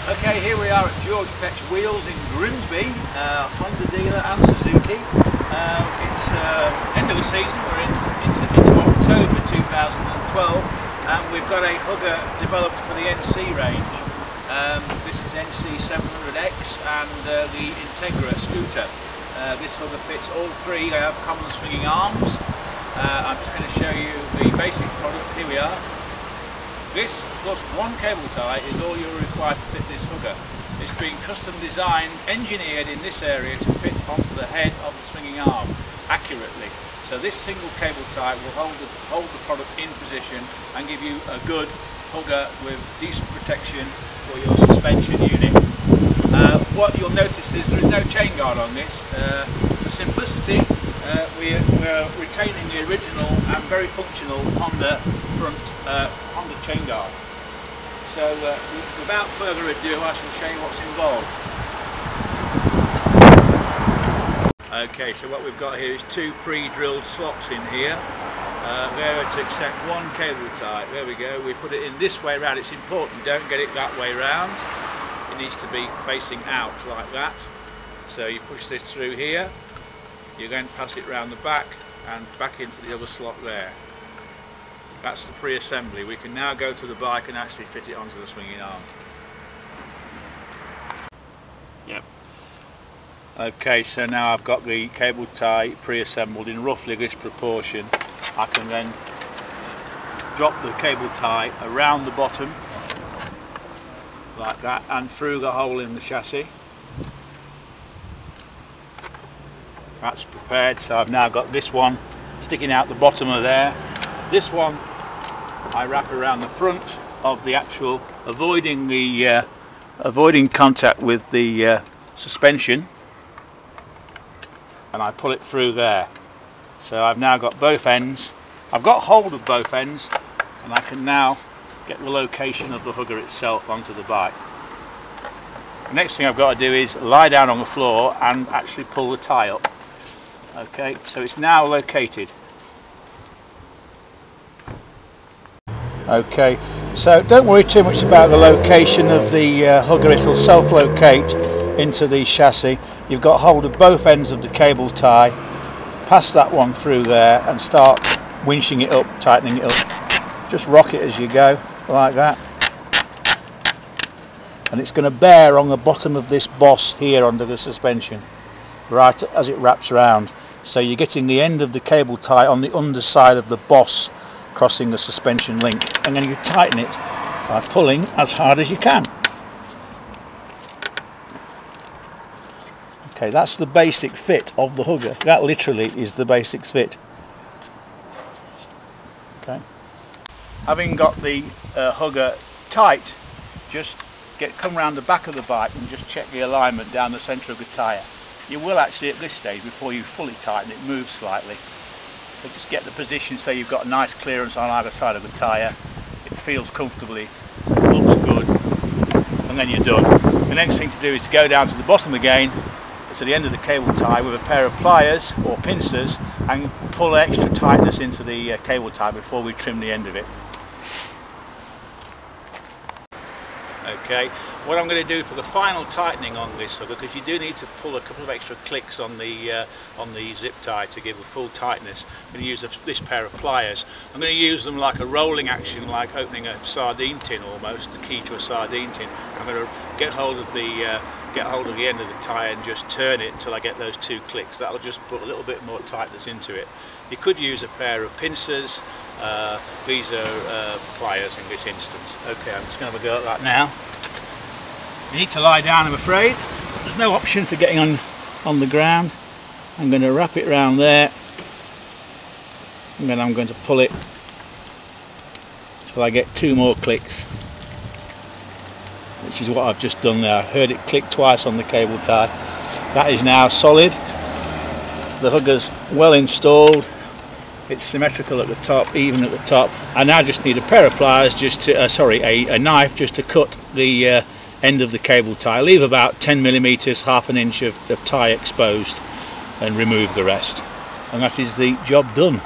Okay, here we are at George Peck's Wheels in Grimsby, Honda dealer and Suzuki. It's end of the season, we're into October 2012, and we've got a Hugger developed for the NC range. This is NC700X and the Integra scooter. This Hugger fits all three. They have common swinging arms. I'm just going to show you the basic product. Here we are. This plus one cable tie is all you're required to fit this Hugger. It's been custom designed, engineered in this area to fit onto the head of the swinging arm accurately. So this single cable tie will hold the product in position and give you a good Hugger with decent protection for your suspension unit. What you'll notice is there is no chain guard on this. For simplicity, we're retaining the original and very functional Honda front Honda chain guard. So without further ado, I shall show you what's involved. Okay, so what we've got here is two pre-drilled slots in here. There to accept one cable tie. There we go. We put it in this way around. It's important, don't get it that way round. It needs to be facing out like that. So you push this through here. You're going to pass it round the back and back into the other slot there. That's the pre-assembly. We can now go to the bike and actually fit it onto the swinging arm. Yep. Okay, so now I've got the cable tie pre-assembled in roughly this proportion. I can then drop the cable tie around the bottom like that and through the hole in the chassis. That's prepared, so I've now got this one sticking out the bottom of there. This one I wrap around the front of the actual, avoiding contact with the suspension, and I pull it through there. So I've now got both ends. I've got hold of both ends, and I can now get the location of the Hugger itself onto the bike. The next thing I've got to do is lie down on the floor and actually pull the tie up. Okay, so it's now located. Okay, so don't worry too much about the location of the Hugger. It'll self-locate into the chassis. You've got hold of both ends of the cable tie, pass that one through there and start winching it up, tightening it up. Just rock it as you go, like that. And it's going to bear on the bottom of this boss here under the suspension, right as it wraps around. So you're getting the end of the cable tie on the underside of the boss crossing the suspension link, and then you tighten it by pulling as hard as you can. Okay, that's the basic fit of the Hugger. That literally is the basic fit. Okay. Having got the Hugger tight, just come round the back of the bike and just check the alignment down the centre of the tyre. You will actually at this stage, before you fully tighten it, move slightly. So just get the position so you've got a nice clearance on either side of the tyre. It feels comfortably, looks good, and then you're done. The next thing to do is to go down to the bottom again, to the end of the cable tie with a pair of pliers or pincers, and pull extra tightness into the cable tie before we trim the end of it. Okay, what I'm going to do for the final tightening on this Hugger, because you do need to pull a couple of extra clicks on the zip tie to give a full tightness, I'm going to use this pair of pliers. I'm going to use them like a rolling action, like opening a sardine tin almost, the key to a sardine tin. I'm going to get hold of the end of the tie and just turn it until I get those two clicks. That'll just put a little bit more tightness into it. You could use a pair of pincers. These are pliers in this instance. Okay, I'm just going to have a go at that now. You need to lie down, I'm afraid. There's no option for getting on the ground. I'm going to wrap it around there, and then I'm going to pull it until I get two more clicks, which is what I've just done there. I heard it click twice on the cable tie. That is now solid. The Hugger's well installed. It's symmetrical at the top, even at the top. I now just need a pair of pliers, just to, a knife, just to cut the end of the cable tie. Leave about 10mm, half an inch of tie exposed, and remove the rest. And that is the job done.